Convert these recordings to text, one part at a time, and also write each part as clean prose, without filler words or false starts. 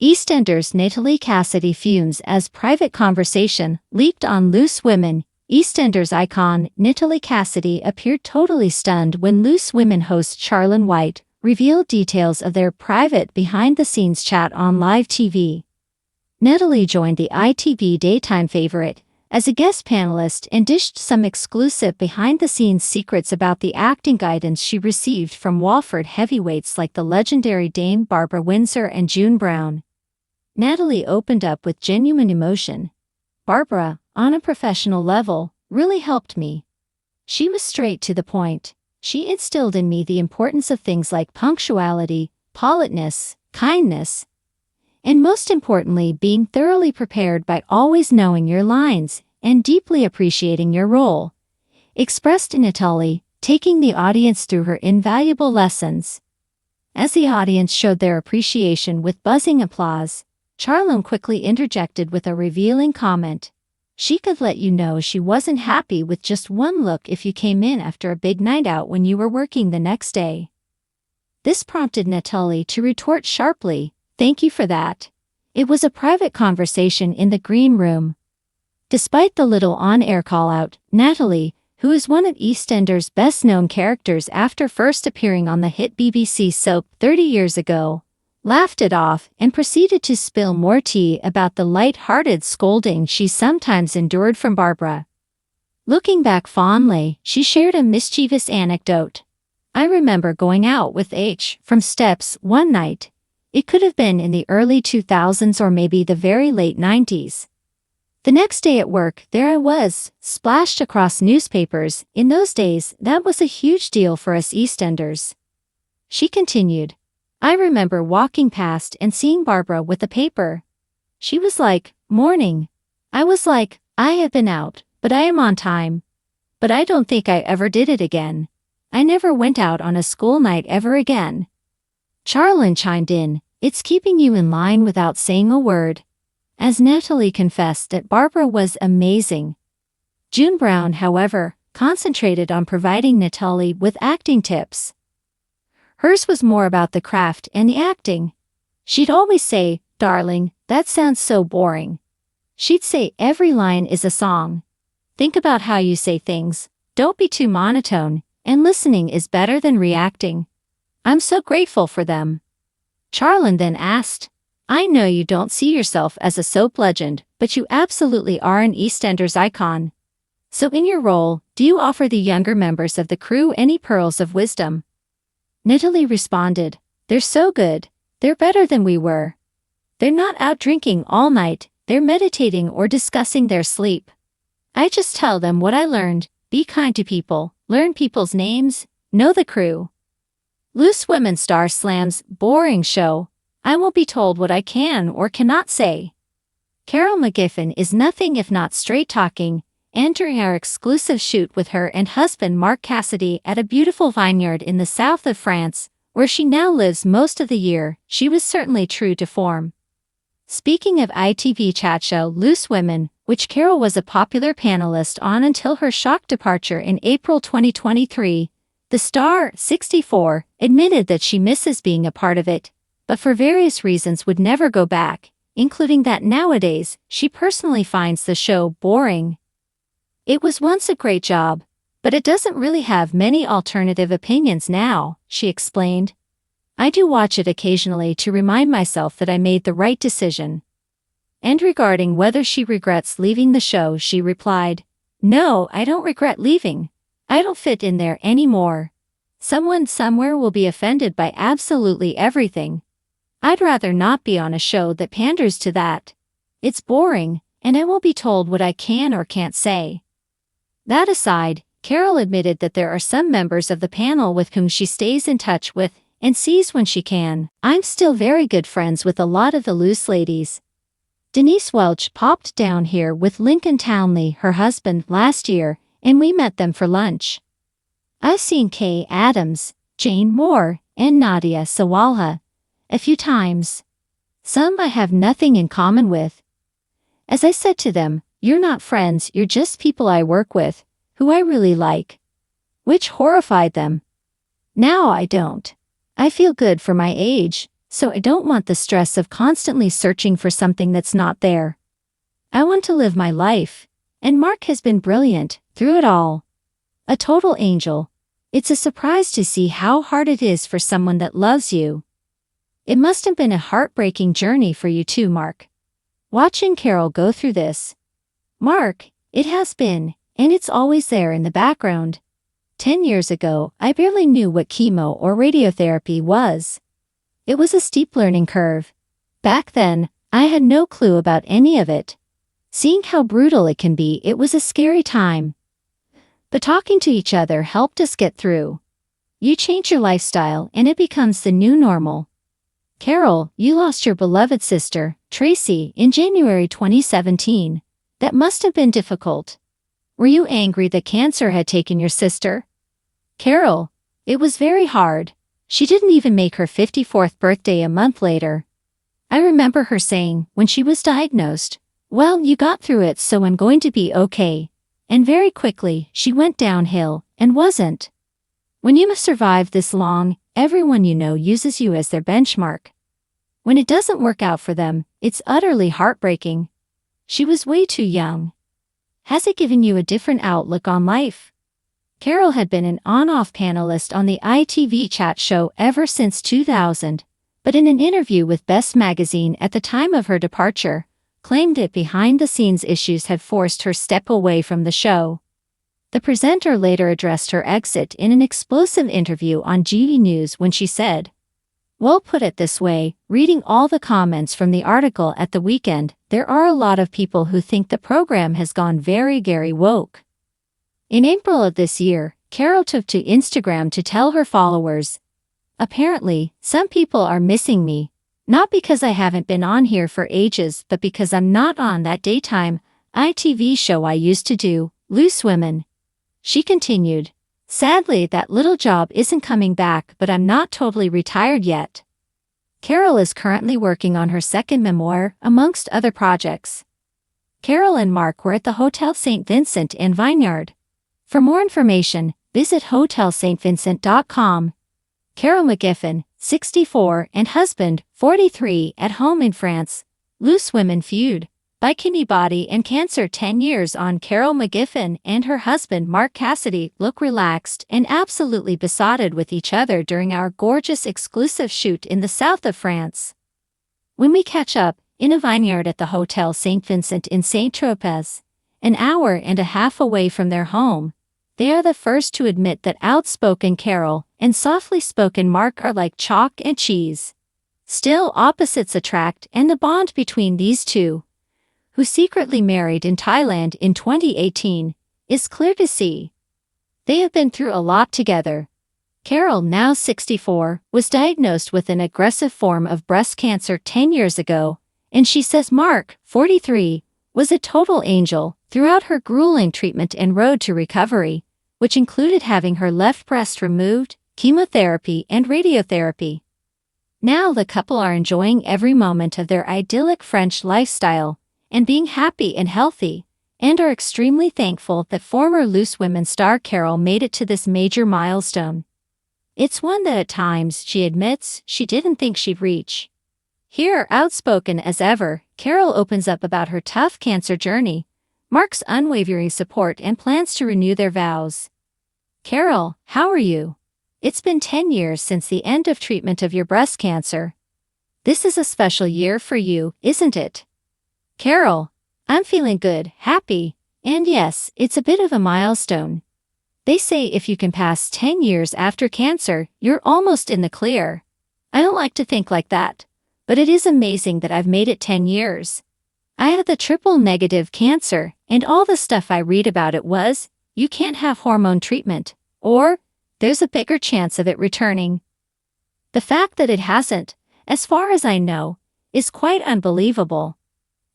EastEnders Natalie Cassidy fumes as private conversation leaked on Loose Women. EastEnders icon Natalie Cassidy appeared totally stunned when Loose Women host Charlene White revealed details of their private behind-the-scenes chat on live TV. Natalie joined the ITV daytime favorite as a guest panelist and dished some exclusive behind-the-scenes secrets about the acting guidance she received from Walford heavyweights like the legendary Dame Barbara Windsor and June Brown. Natalie opened up with genuine emotion. "Barbara, on a professional level, really helped me. She was straight to the point. She instilled in me the importance of things like punctuality, politeness, kindness, and most importantly, being thoroughly prepared by always knowing your lines and deeply appreciating your role," expressed Natalie, taking the audience through her invaluable lessons. As the audience showed their appreciation with buzzing applause, Charlene quickly interjected with a revealing comment. "She could let you know she wasn't happy with just one look if you came in after a big night out when you were working the next day." This prompted Natalie to retort sharply, "Thank you for that. It was a private conversation in the green room." Despite the little on-air call-out, Natalie, who is one of EastEnders' best-known characters after first appearing on the hit BBC soap 30 years ago, laughed it off and proceeded to spill more tea about the light-hearted scolding she sometimes endured from Barbara. Looking back fondly, she shared a mischievous anecdote. "I remember going out with H from Steps one night. It could have been in the early 2000s or maybe the very late 90s. The next day at work, there I was, splashed across newspapers. In those days, that was a huge deal for us EastEnders." She continued, "I remember walking past and seeing Barbara with a paper. She was like, 'Morning.' I was like, 'I have been out, but I am on time.' But I don't think I ever did it again. I never went out on a school night ever again." Charlene chimed in, "It's keeping you in line without saying a word," as Natalie confessed that Barbara was amazing. June Brown, however, concentrated on providing Natalie with acting tips. Hers was more about the craft and the acting. She'd always say, "Darling, that sounds so boring." She'd say, "Every line is a song. Think about how you say things, don't be too monotone, and listening is better than reacting." I'm so grateful for them. Charlene then asked, "I know you don't see yourself as a soap legend, but you absolutely are an EastEnders icon. So in your role, do you offer the younger members of the crew any pearls of wisdom?" Natalie responded, "They're so good. They're better than we were. They're not out drinking all night, they're meditating or discussing their sleep. I just tell them what I learned, be kind to people, learn people's names, know the crew." Loose Women star slams boring show. "I won't be told what I can or cannot say." Carol McGiffin is nothing if not straight-talking, entering our exclusive shoot with her and husband Mark Cassidy at a beautiful vineyard in the south of France, where she now lives most of the year. She was certainly true to form. Speaking of ITV chat show Loose Women, which Carol was a popular panelist on until her shock departure in April 2023, the star, 64, admitted that she misses being a part of it, but for various reasons would never go back, including that nowadays, she personally finds the show boring. "It was once a great job, but it doesn't really have many alternative opinions now," she explained. "I do watch it occasionally to remind myself that I made the right decision." And regarding whether she regrets leaving the show, she replied, "No, I don't regret leaving. I don't fit in there anymore. Someone somewhere will be offended by absolutely everything. I'd rather not be on a show that panders to that. It's boring, and I won't be told what I can or can't say." That aside, Carol admitted that there are some members of the panel with whom she stays in touch with and sees when she can. "I'm still very good friends with a lot of the Loose ladies. Denise Welch popped down here with Lincoln Townley, her husband, last year, and we met them for lunch. I've seen Kay Adams, Jane Moore, and Nadia Sawalha a few times. Some I have nothing in common with. As I said to them, you're not friends, you're just people I work with, who I really like." Which horrified them. "Now I don't. I feel good for my age, So I don't want the stress of constantly searching for something that's not there. I want to live my life. And Mark has been brilliant through it all. A total angel. It's a surprise to see how hard it is for someone that loves you. It must have been a heartbreaking journey for you too, Mark. Watching Carol go through this. Mark, it has been, and it's always there in the background. 10 years ago, I barely knew what chemo or radiotherapy was. It was a steep learning curve. Back then, I had no clue about any of it. Seeing how brutal it can be, it was a scary time. But talking to each other helped us get through. You change your lifestyle and it becomes the new normal. Carol, you lost your beloved sister, Tracy, in January 2017. That must have been difficult. Were you angry that cancer had taken your sister? Carol, it was very hard. She didn't even make her 54th birthday a month later. I remember her saying, when she was diagnosed, "Well, you got through it, so I'm going to be okay." And very quickly, she went downhill, and wasn't. When you must survive this long, everyone you know uses you as their benchmark. When it doesn't work out for them, it's utterly heartbreaking. She was way too young. Has it given you a different outlook on life? Carol had been an on-off panelist on the ITV chat show ever since 2000, but in an interview with Best Magazine at the time of her departure, claimed that behind-the-scenes issues had forced her step away from the show. The presenter later addressed her exit in an explosive interview on GV News when she said, "Well, put it this way, reading all the comments from the article at the weekend, there are a lot of people who think the program has gone very woke." In April of this year, Carol took to Instagram to tell her followers, "Apparently, some people are missing me. Not because I haven't been on here for ages, but because I'm not on that daytime ITV show I used to do, Loose Women." She continued, "Sadly, that little job isn't coming back, but I'm not totally retired yet." Carol is currently working on her second memoir, amongst other projects. Carol and Mark were at the Hotel St. Vincent in Vineyard. For more information, visit hotelstvincent.com. Carol McGiffin, 64, and husband, 43, at home in France. Loose Women feud. Bikini body and cancer 10 years on. Carol McGiffin and her husband Mark Cassidy look relaxed and absolutely besotted with each other during our gorgeous exclusive shoot in the south of France. When we catch up, in a vineyard at the Hotel St. Vincent in Saint-Tropez, an hour and a half away from their home, they are the first to admit that outspoken Carol and softly spoken Mark are like chalk and cheese. Still, opposites attract, and the bond between these two, who secretly married in Thailand in 2018, is clear to see. They have been through a lot together. Carol, now 64, was diagnosed with an aggressive form of breast cancer 10 years ago, and she says Mark, 43, was a total angel throughout her grueling treatment and road to recovery, which included having her left breast removed, chemotherapy, and radiotherapy. Now the couple are enjoying every moment of their idyllic French lifestyle, and being happy and healthy, and are extremely thankful that former Loose Women star Carol made it to this major milestone. It's one that at times, she admits, she didn't think she'd reach. Here, outspoken as ever, Carol opens up about her tough cancer journey, Mark's unwavering support, and plans to renew their vows. Carol, how are you? It's been 10 years since the end of treatment of your breast cancer. This is a special year for you, isn't it? Carol, I'm feeling good, happy, and yes, it's a bit of a milestone. They say if you can pass 10 years after cancer, you're almost in the clear. I don't like to think like that, but it is amazing that I've made it 10 years. I had the triple negative cancer, and all the stuff I read about it was, you can't have hormone treatment, or, there's a bigger chance of it returning. The fact that it hasn't, as far as I know, is quite unbelievable.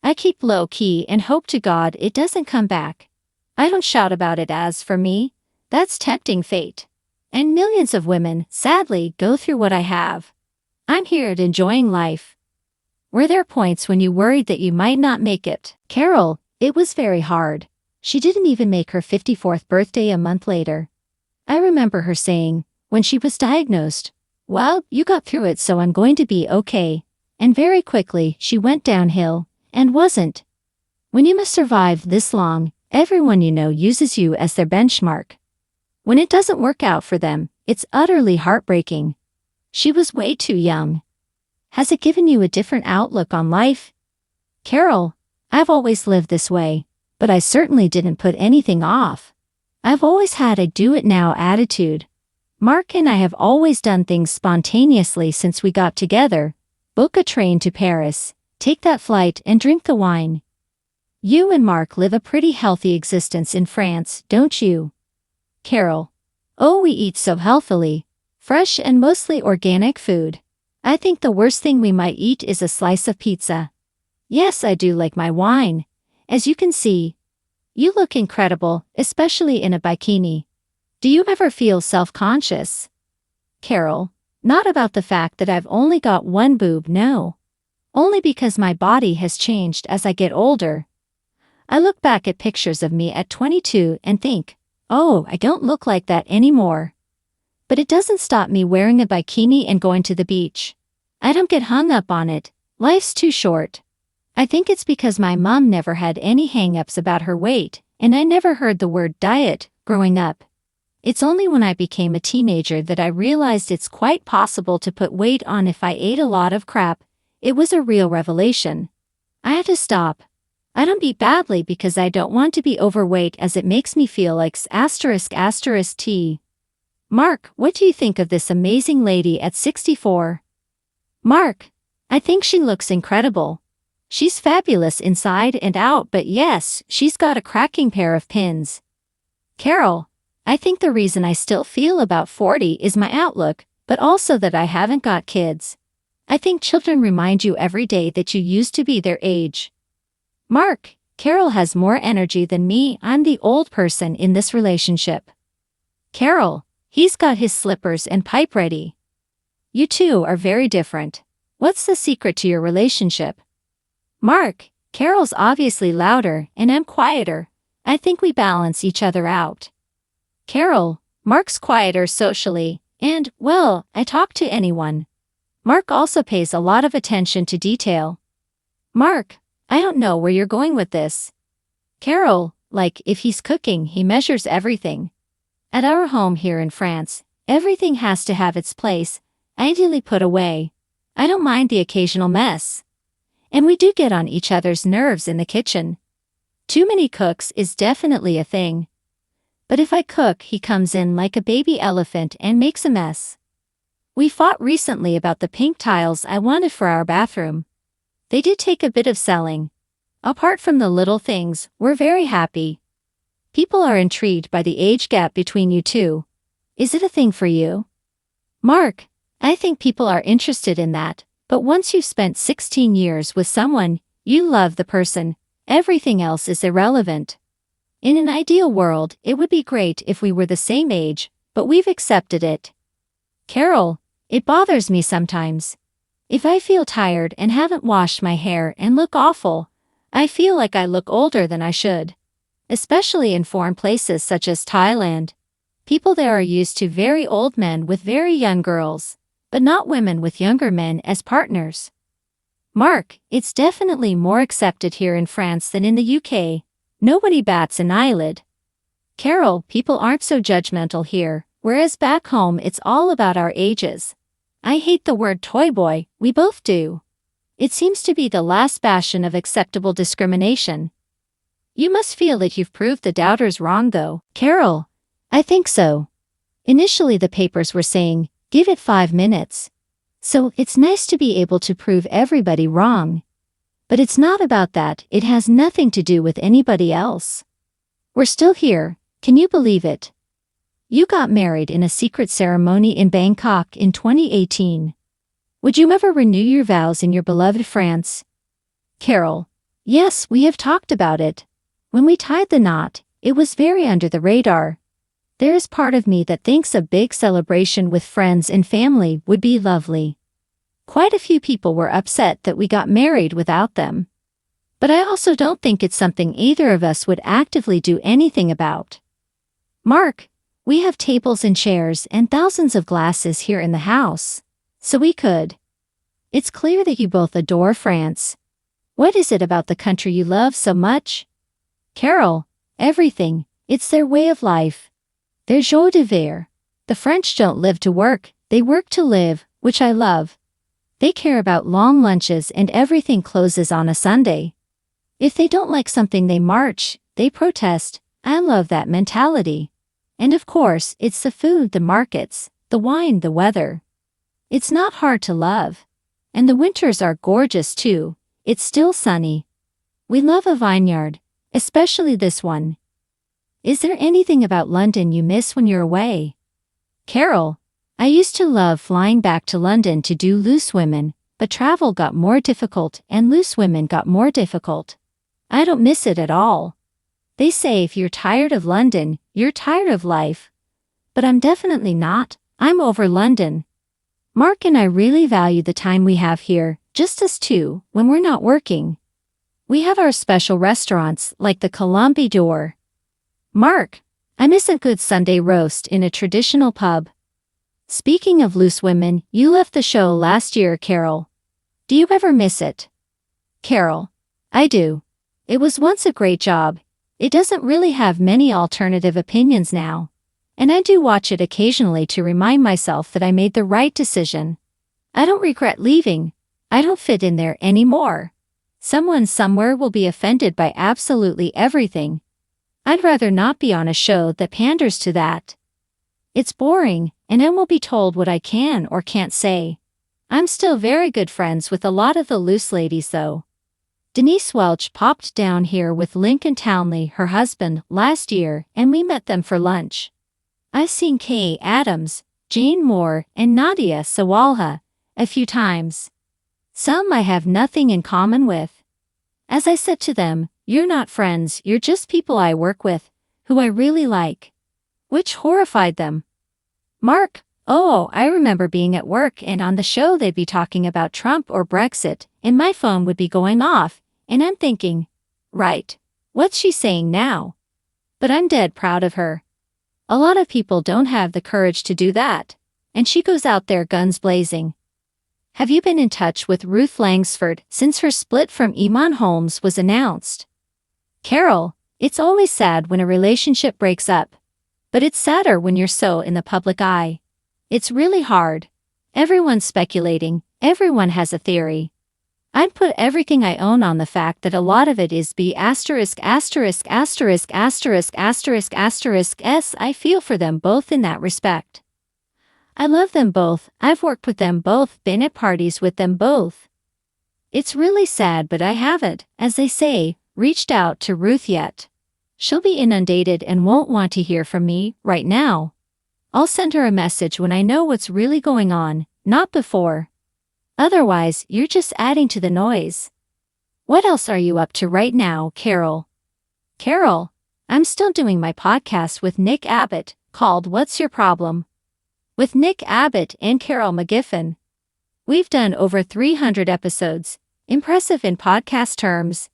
I keep low-key and hope to God it doesn't come back. I don't shout about it as, for me, that's tempting fate. And millions of women, sadly, go through what I have. I'm here at enjoying life. Were there points when you worried that you might not make it? Carol, it was very hard. She didn't even make her 54th birthday a month later. I remember her saying, when she was diagnosed, Well, you got through it, so I'm going to be okay. And very quickly, she went downhill, and wasn't. When you must survive this long, everyone you know uses you as their benchmark. When it doesn't work out for them, it's utterly heartbreaking. She was way too young. Has it given you a different outlook on life? Carol, I've always lived this way, but I certainly didn't put anything off. I've always had a do-it-now attitude. Mark and I have always done things spontaneously since we got together. Book a train to Paris, take that flight and drink the wine. You and Mark live a pretty healthy existence in France, don't you? Carol. Oh, we eat so healthily. Fresh and mostly organic food. I think the worst thing we might eat is a slice of pizza. Yes, I do like my wine. As you can see, you look incredible, especially in a bikini. Do you ever feel self-conscious? Carol. Not about the fact that I've only got one boob, no. Only because my body has changed as I get older. I look back at pictures of me at 22 and think, oh, I don't look like that anymore. But it doesn't stop me wearing a bikini and going to the beach. I don't get hung up on it. Life's too short. I think it's because my mom never had any hang-ups about her weight, and I never heard the word diet growing up. It's only when I became a teenager that I realized it's quite possible to put weight on if I ate a lot of crap. It was a real revelation. I had to stop. I don't eat badly because I don't want to be overweight, as it makes me feel like **T. Mark, what do you think of this amazing lady at 64? Mark, I think she looks incredible. She's fabulous inside and out, but yes, she's got a cracking pair of pins. Carol, I think the reason I still feel about 40 is my outlook, but also that I haven't got kids. I think children remind you every day that you used to be their age. Mark, Carol has more energy than me. I'm the old person in this relationship. Carol, he's got his slippers and pipe ready. You two are very different. What's the secret to your relationship? Mark, Carol's obviously louder and I'm quieter. I think we balance each other out. Carol, Mark's quieter socially, and, well, I talk to anyone. Mark also pays a lot of attention to detail. Mark, I don't know where you're going with this. Carol, like, if he's cooking, he measures everything. At our home here in France, everything has to have its place, ideally put away. I don't mind the occasional mess. And we do get on each other's nerves in the kitchen. Too many cooks is definitely a thing. But if I cook, he comes in like a baby elephant and makes a mess. We fought recently about the pink tiles I wanted for our bathroom. They did take a bit of selling. Apart from the little things, we're very happy. People are intrigued by the age gap between you two. Is it a thing for you? Mark, I think people are interested in that, but once you've spent 16 years with someone, you love the person, everything else is irrelevant. In an ideal world, it would be great if we were the same age, but we've accepted it. Carol, it bothers me sometimes. If I feel tired and haven't washed my hair and look awful, I feel like I look older than I should. Especially in foreign places such as Thailand. People there are used to very old men with very young girls, but not women with younger men as partners. Mark, it's definitely more accepted here in France than in the UK. Nobody bats an eyelid. Carol, people aren't so judgmental here, whereas back home it's all about our ages. I hate the word toy boy, we both do. It seems to be the last bastion of acceptable discrimination. You must feel that you've proved the doubters wrong though. Carol, I think so. Initially the papers were saying, give it 5 minutes. So it's nice to be able to prove everybody wrong. But it's not about that, it has nothing to do with anybody else. We're still here, can you believe it? You got married in a secret ceremony in Bangkok in 2018. Would you ever renew your vows in your beloved France? Carol, yes, we have talked about it. When we tied the knot, it was very under the radar. There is part of me that thinks a big celebration with friends and family would be lovely. Quite a few people were upset that we got married without them. But I also don't think it's something either of us would actively do anything about. Mark, We have tables and chairs and thousands of glasses here in the house. So we could. It's clear that you both adore France. What is it about the country you love so much? Carol, everything. It's their way of life. Their joie de vivre. The French don't live to work, they work to live, which I love. They care about long lunches and everything closes on a Sunday. If they don't like something they march, they protest. I love that mentality. And of course, it's the food, the markets, the wine, the weather. It's not hard to love. And the winters are gorgeous too. It's still sunny. We love a vineyard, especially this one. Is there anything about London you miss when you're away? Carol, I used to love flying back to London to do Loose Women, but travel got more difficult and Loose Women got more difficult. I don't miss it at all. They say if you're tired of London, you're tired of life. But I'm definitely not. I'm over London. Mark and I really value the time we have here, just us two, when we're not working. We have our special restaurants like the Colombe d'Or. Mark, I miss a good Sunday roast in a traditional pub. Speaking of Loose Women, you left the show last year, Carol. Do you ever miss it? Carol, I do. It was once a great job. It doesn't really have many alternative opinions now. And I do watch it occasionally to remind myself that I made the right decision. I don't regret leaving. I don't fit in there anymore. Someone somewhere will be offended by absolutely everything. I'd rather not be on a show that panders to that. It's boring, and I won't be told what I can or can't say. I'm still very good friends with a lot of the loose ladies though. Denise Welch popped down here with Lincoln Townley, her husband, last year, and we met them for lunch. I've seen Kay Adams, Jane Moore, and Nadia Sawalha a few times. Some I have nothing in common with. As I said to them, you're not friends, you're just people I work with, who I really like. Which horrified them. Mark, oh, I remember being at work and on the show they'd be talking about Trump or Brexit, and my phone would be going off, and I'm thinking, right, what's she saying now? But I'm dead proud of her. A lot of people don't have the courage to do that, and she goes out there guns blazing. Have you been in touch with Ruth Langsford since her split from Iman Holmes was announced? Carol, it's always sad when a relationship breaks up. But it's sadder when you're so in the public eye. It's really hard. Everyone's speculating, everyone has a theory. I'd put everything I own on the fact that a lot of it is s. I feel for them both in that respect. I love them both, I've worked with them both, been at parties with them both. It's really sad, but I haven't, as they say, reached out to Ruth yet. She'll be inundated and won't want to hear from me right now. I'll send her a message when I know what's really going on, not before. Otherwise, you're just adding to the noise. What else are you up to right now, Carol? Carol, I'm still doing my podcast with Nick Abbott, called What's Your Problem? With Nick Abbott and Carol McGiffin. We've done over 300 episodes, impressive in podcast terms.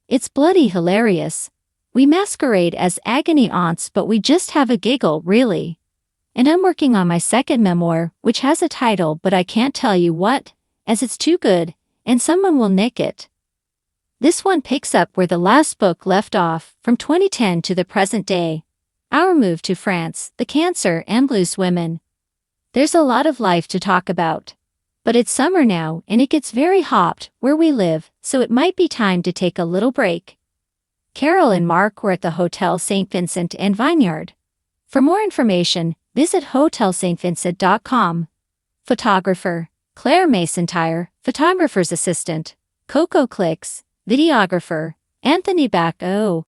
It's bloody hilarious. We masquerade as agony aunts, but we just have a giggle, really. And I'm working on my second memoir, which has a title, but I can't tell you what, as it's too good, and someone will nick it. This one picks up where the last book left off, from 2010 to the present day. Our move to France, the cancer, and Loose Women. There's a lot of life to talk about. But it's summer now, and it gets very hot where we live, so it might be time to take a little break. Carol and Mark were at the Hotel St. Vincent and Vineyard. For more information, visit hotelstvincent.com. Photographer, Claire Macintyre, photographer's assistant, Coco Clicks, videographer, Anthony Bacco,